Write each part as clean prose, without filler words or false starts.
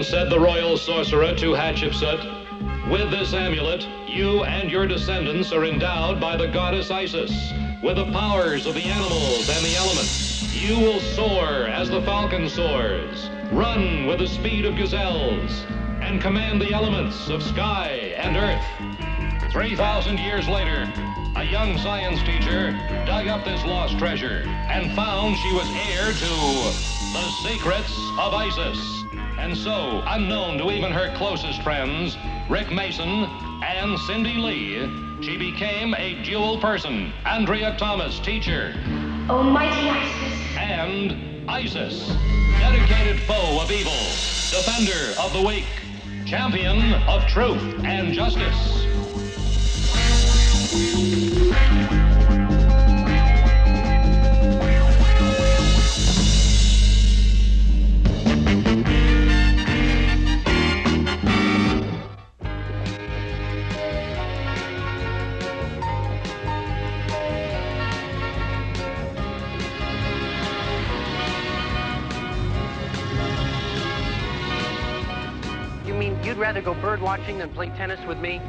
Then said the royal sorcerer to Hatshepsut, with this amulet, you and your descendants are endowed by the goddess Isis with the powers of the animals and the elements. You will soar as the falcon soars, run with the speed of gazelles, and command the elements of sky and earth. 3,000 years later, a young science teacher dug up this lost treasure and found she was heir to the secrets of Isis. And so, unknown to even her closest friends, Rick Mason and Cindy Lee, she became a dual person, Andrea Thomas, teacher. Almighty Isis. And Isis, dedicated foe of evil, defender of the weak, champion of truth and justice. You'd rather go bird watching than play tennis with me?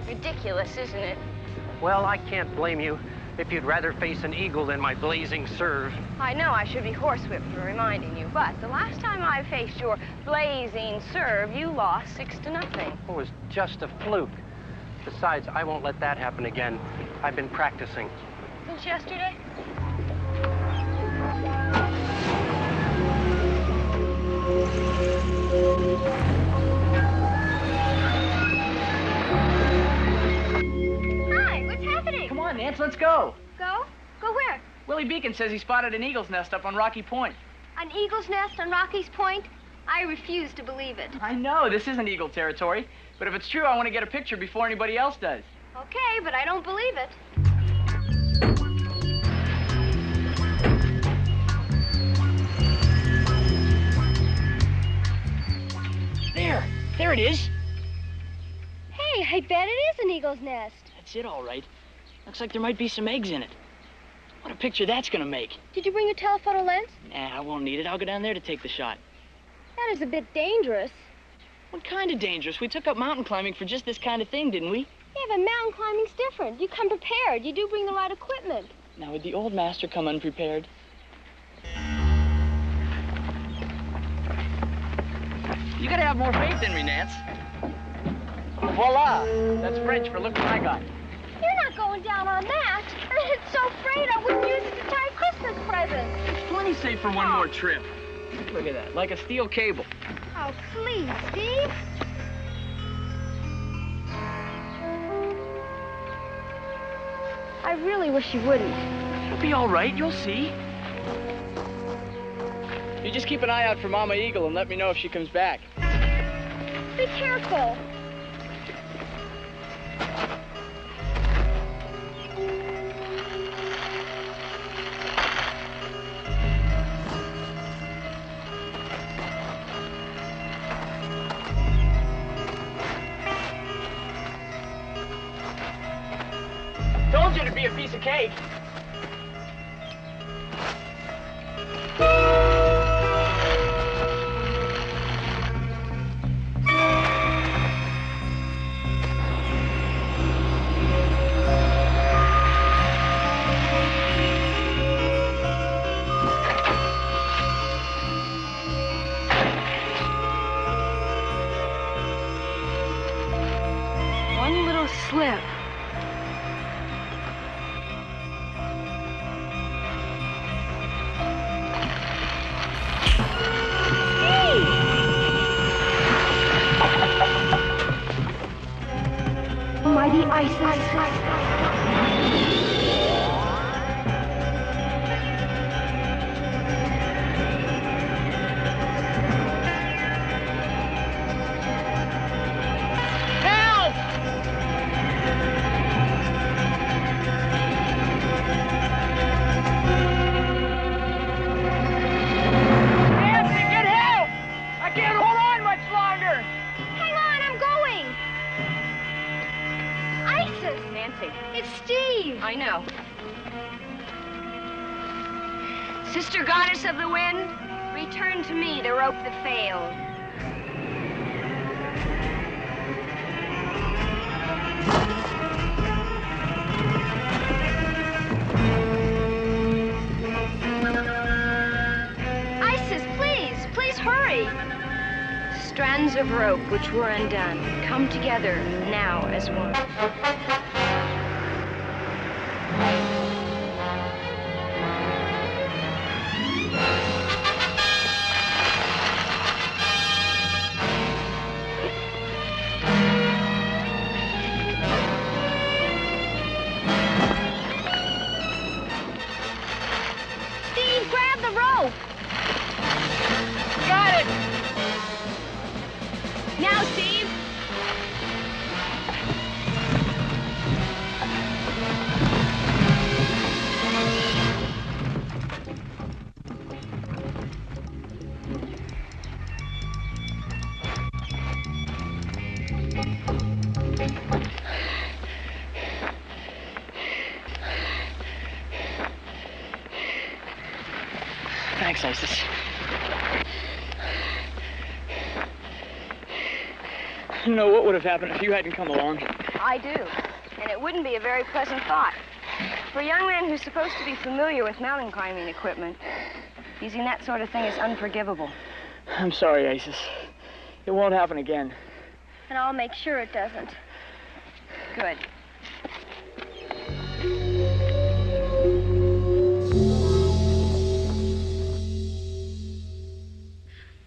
Ridiculous, isn't it? Well, I can't blame you if you'd rather face an eagle than my blazing serve. I know I should be horsewhipped for reminding you, but the last time I faced your blazing serve, you lost 6-0. It was just a fluke. Besides, I won't let that happen again. I've been practicing. Since yesterday? Nance, let's go. Go? Go where? Willie Beacon says he spotted an eagle's nest up on Rocky Point. An eagle's nest on Rocky's Point? I refuse to believe it. I know, this isn't eagle territory. But if it's true, I want to get a picture before anybody else does. Okay, but I don't believe it. There it is. Hey, I bet it is an eagle's nest. That's it, all right. Looks like there might be some eggs in it. What a picture that's gonna make. Did you bring your telephoto lens? Nah, I won't need it. I'll go down there to take the shot. That is a bit dangerous. What kind of dangerous? We took up mountain climbing for just this kind of thing, didn't we? Yeah, but mountain climbing's different. You come prepared. You do bring the right equipment. Now, would the old master come unprepared? You gotta have more faith in me, Nance. Voila! That's French for look what I got. You're not going down on that. It's so afraid I wouldn't use it to tie a Christmas present. It's plenty safe for one more trip. Look at that, like a steel cable. Oh, please, Steve. I really wish you wouldn't. It'll be all right, you'll see. You just keep an eye out for Mama Eagle and let me know if she comes back. Be careful. Told you to be a piece of cake. One little slip. Mighty Isis. Help! Nancy, get help! I can't hold on much longer. Hang on, I'm going. Isis. Nancy. It's Steve. I know. Sister goddess of the wind, return to me the rope that failed. of rope which were undone, come together now as one. Steve, grab the rope! Got it! Now, Steve! Thanks, Isis. I don't know what would have happened if you hadn't come along. I do, and it wouldn't be a very pleasant thought. For a young man who's supposed to be familiar with mountain climbing equipment, using that sort of thing is unforgivable. I'm sorry, Isis. It won't happen again. And I'll make sure it doesn't. Good.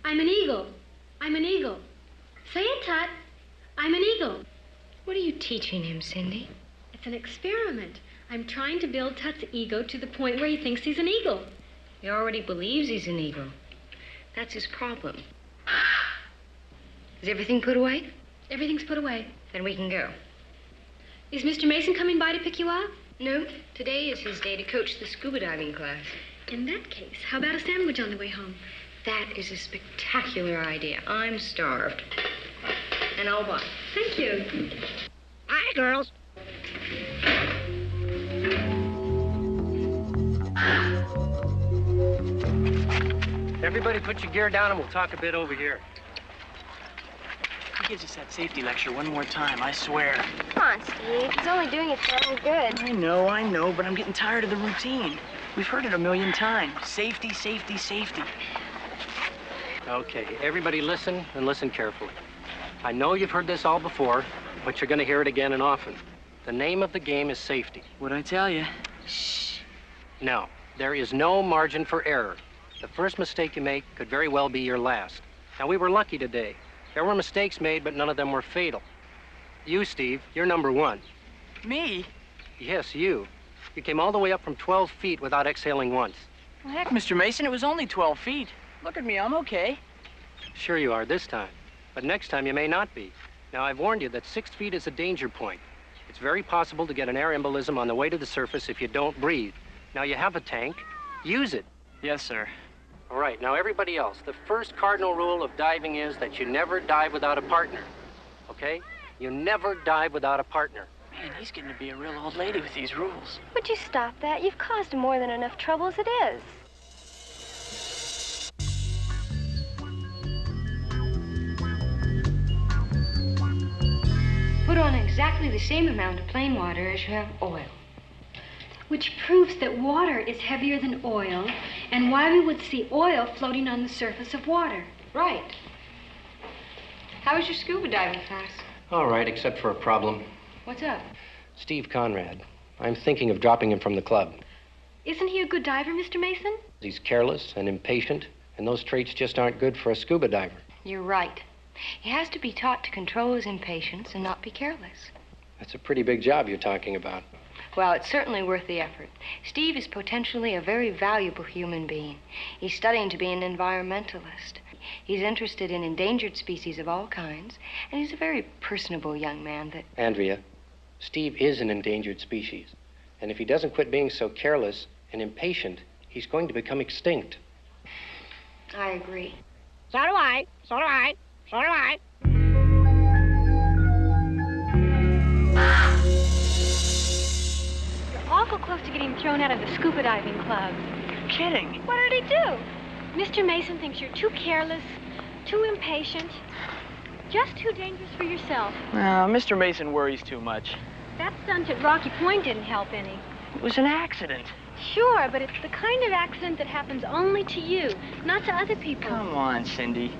I'm an eagle. I'm an eagle. Say it, Tut. I'm an eagle. What are you teaching him, Cindy? It's an experiment. I'm trying to build Tut's ego to the point where he thinks he's an eagle. He already believes he's an eagle. That's his problem. Is everything put away? Everything's put away. Then we can go. Is Mr. Mason coming by to pick you up? No, today is his day to coach the scuba diving class. In that case, how about a sandwich on the way home? That is a spectacular idea. I'm starved. And I'll buy. Thank you. Hi, girls. Everybody put your gear down and we'll talk a bit over here. He gives us that safety lecture one more time, I swear. Come on, Steve. He's only doing it for our own good. I know, but I'm getting tired of the routine. We've heard it a million times. Safety, safety, safety. Okay, everybody listen and listen carefully. I know you've heard this all before, but you're going to hear it again and often. The name of the game is safety. What'd I tell you? Shh. No, there is no margin for error. The first mistake you make could very well be your last. Now, we were lucky today. There were mistakes made, but none of them were fatal. You, Steve, you're number one. Me? Yes, you. You came all the way up from 12 feet without exhaling once. Well, heck, Mr. Mason, it was only 12 feet. Look at me, I'm okay. Sure you are this time, but next time you may not be. Now, I've warned you that 6 feet is a danger point. It's very possible to get an air embolism on the way to the surface if you don't breathe. Now, you have a tank. Use it. Yes, sir. All right, now everybody else, the first cardinal rule of diving is that you never dive without a partner, okay? You never dive without a partner. Man, he's getting to be a real old lady with these rules. Would you stop that? You've caused more than enough trouble as it is. Put on exactly the same amount of plain water as you have oil. Which proves that water is heavier than oil, and why we would see oil floating on the surface of water. Right. How was your scuba diving class? All right, except for a problem. What's up? Steve Conrad. I'm thinking of dropping him from the club. Isn't he a good diver, Mr. Mason? He's careless and impatient, and those traits just aren't good for a scuba diver. You're right. He has to be taught to control his impatience and not be careless. That's a pretty big job you're talking about. Well, it's certainly worth the effort. Steve is potentially a very valuable human being. He's studying to be an environmentalist. He's interested in endangered species of all kinds, and he's a very personable young man that... Andrea, Steve is an endangered species. And if he doesn't quit being so careless and impatient, he's going to become extinct. I agree. So do I. So do I. So do I. Awful close to getting thrown out of the scuba diving club. You're kidding. What did he do? Mr. Mason thinks you're too careless, too impatient, just too dangerous for yourself. Mr. Mason worries too much. That stunt at Rocky Point didn't help any. It was an accident. Sure, but it's the kind of accident that happens only to you, not to other people. Come on, Cindy.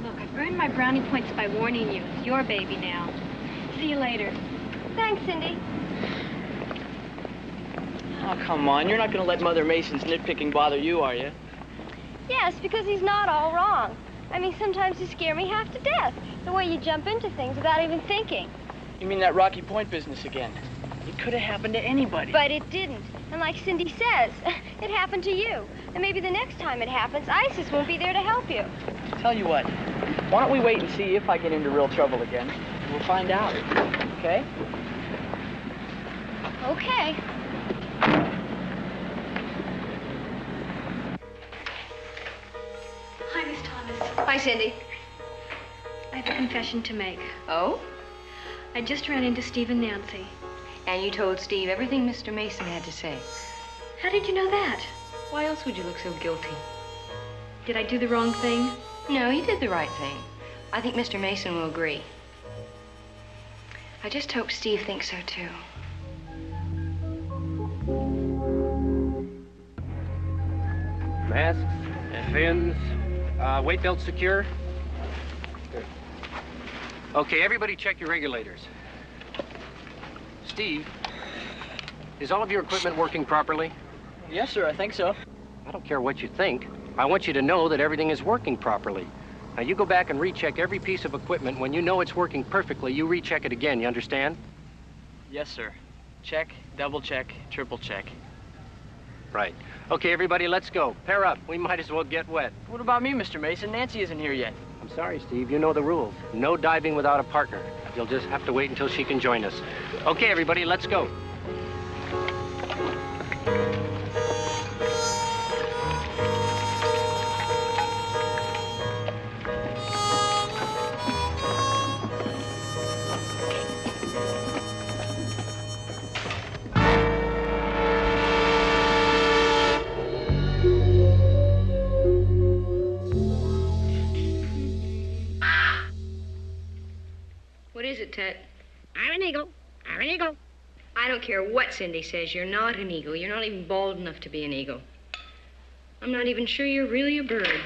Look, I've earned my brownie points by warning you. It's your baby now. See you later. Thanks, Cindy. Oh, come on. You're not going to let Mother Mason's nitpicking bother you, are you? Yes, because he's not all wrong. I mean, sometimes you scare me half to death. The way you jump into things without even thinking. You mean that Rocky Point business again? It could have happened to anybody. But it didn't. And like Cindy says, it happened to you. And maybe the next time it happens, ISIS won't be there to help you. Tell you what, why don't we wait and see if I get into real trouble again? We'll find out, okay? Okay. Hi, Miss Thomas. Hi, Cindy. I have a confession to make. Oh? I just ran into Steve and Nancy. And you told Steve everything Mr. Mason had to say. How did you know that? Why else would you look so guilty? Did I do the wrong thing? No, you did the right thing. I think Mr. Mason will agree. I just hope Steve thinks so, too. Masks, fins, weight belt secure. Good. Okay, everybody check your regulators. Steve, is all of your equipment working properly? Yes, sir, I think so. I don't care what you think. I want you to know that everything is working properly. Now, you go back and recheck every piece of equipment. When you know it's working perfectly, you recheck it again, you understand? Yes, sir. Check, double check, triple check. Right. Okay, everybody, let's go. Pair up. We might as well get wet. What about me, Mr. Mason? Nancy isn't here yet. I'm sorry, Steve. You know the rules. No diving without a partner. You'll just have to wait until she can join us. Okay, everybody, let's go. What is it, Tut? I'm an eagle. I'm an eagle. I don't care what Cindy says. You're not an eagle. You're not even bald enough to be an eagle. I'm not even sure you're really a bird.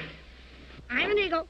I'm an eagle.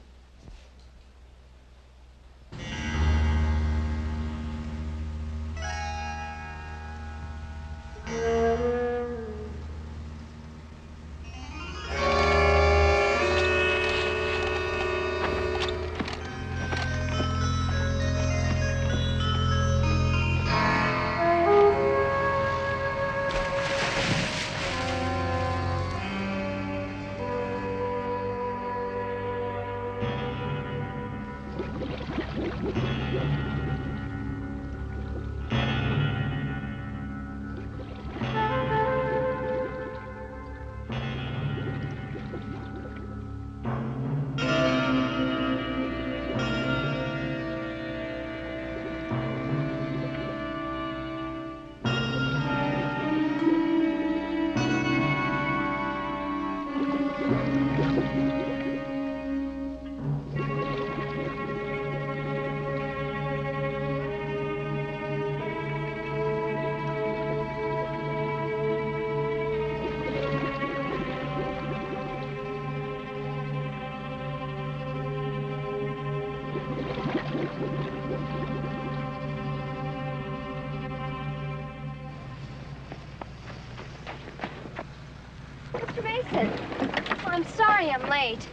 Mr. Mason. Oh, I'm sorry I'm late.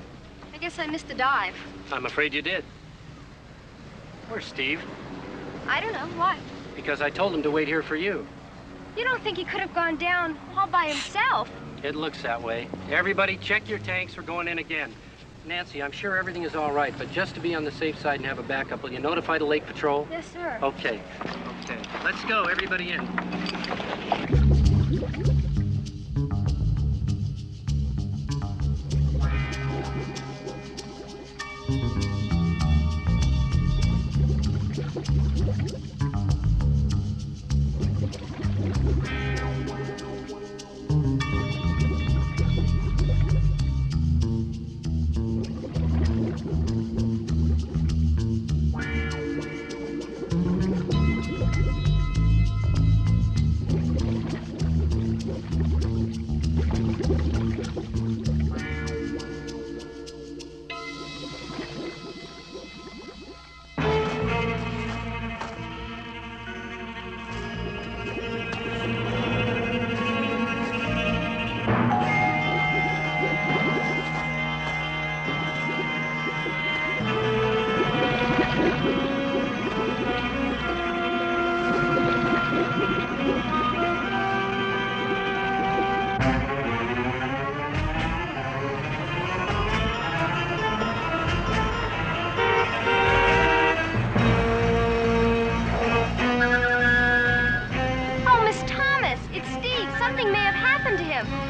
I guess I missed the dive. I'm afraid you did. Where's Steve? I don't know. Why? Because I told him to wait here for you. You don't think he could have gone down all by himself? It looks that way. Everybody, check your tanks. We're going in again. Nancy, I'm sure everything is all right, but just to be on the safe side and have a backup, will you notify the Lake Patrol? Yes, sir. Okay. Okay. Let's go, everybody in.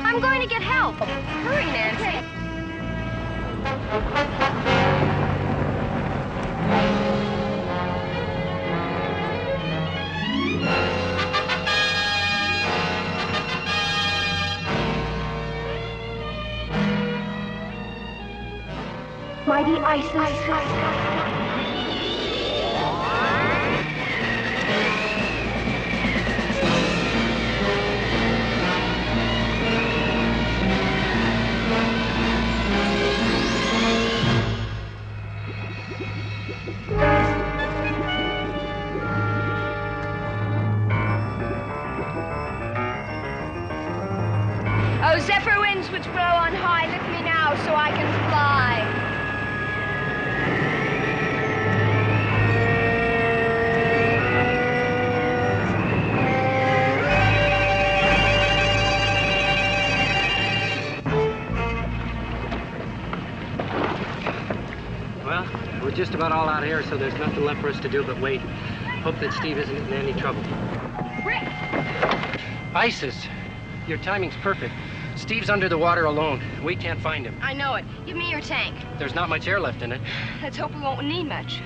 I'm going to get help. Hurry, Nancy. Mighty Isis. Oh, zephyr winds which blow on high, lift me now so I can fly. Well, we're just about all out here, so there's nothing left for us to do but wait. Hope that Steve isn't in any trouble. Rick! Isis, your timing's perfect. Steve's under the water alone. We can't find him. I know it. Give me your tank. There's not much air left in it. Let's hope we won't need much.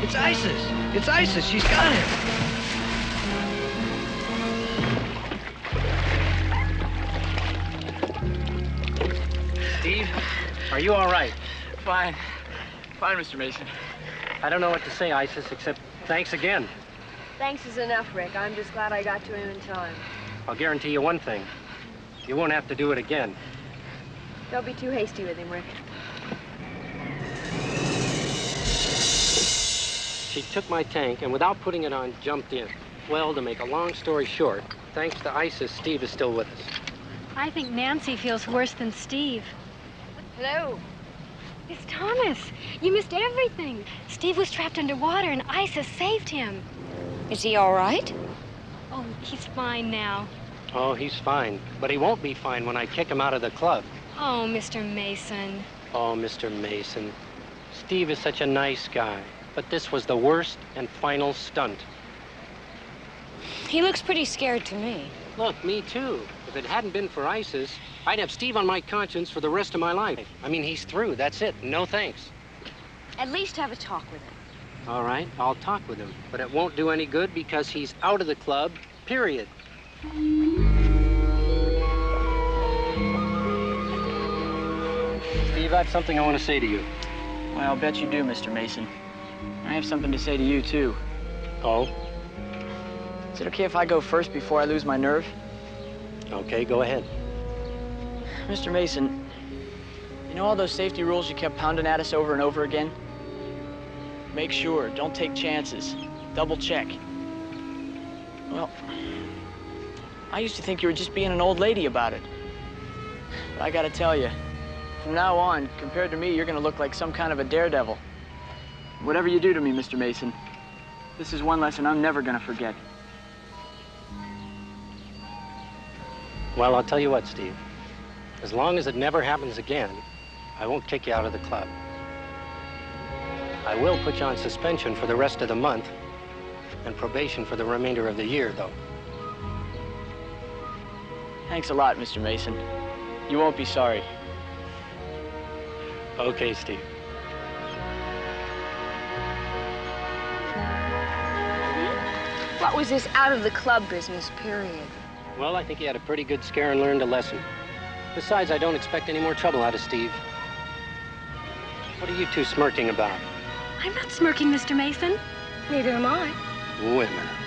It's Isis! It's Isis! She's got him! Steve, are you all right? Fine. Fine, Mr. Mason. I don't know what to say, Isis, except thanks again. Thanks is enough, Rick. I'm just glad I got to him in time. I'll guarantee you one thing. You won't have to do it again. Don't be too hasty with him, Rick. She took my tank and without putting it on, jumped in. Well, to make a long story short, thanks to Isis, Steve is still with us. I think Nancy feels worse than Steve. Hello. It's Thomas. You missed everything. Steve was trapped underwater and Isis saved him. Is he all right? Oh, he's fine now. Oh, he's fine. But he won't be fine when I kick him out of the club. Oh, Mr. Mason. Oh, Mr. Mason. Steve is such a nice guy. But this was the worst and final stunt. He looks pretty scared to me. Look, me too. If it hadn't been for Isis, I'd have Steve on my conscience for the rest of my life. I mean, he's through. That's it. No thanks. At least have a talk with him. All right, I'll talk with him. But it won't do any good because he's out of the club, period. Steve, I have something I want to say to you. Well, I'll bet you do, Mr. Mason. I have something to say to you, too. Oh? Is it okay if I go first before I lose my nerve? Okay, go ahead. Mr. Mason, you know all those safety rules you kept pounding at us over and over again? Make sure, don't take chances. Double check. Well, I used to think you were just being an old lady about it. But I gotta tell you, from now on, compared to me, you're gonna look like some kind of a daredevil. Whatever you do to me, Mr. Mason, this is one lesson I'm never gonna forget. Well, I'll tell you what, Steve. As long as it never happens again, I won't kick you out of the club. I will put you on suspension for the rest of the month and probation for the remainder of the year, though. Thanks a lot, Mr. Mason. You won't be sorry. Okay, Steve. What was this out of the club business, period? Well, I think he had a pretty good scare and learned a lesson. Besides, I don't expect any more trouble out of Steve. What are you two smirking about? I'm not smirking, Mr. Mason. Neither am I. Wait a minute.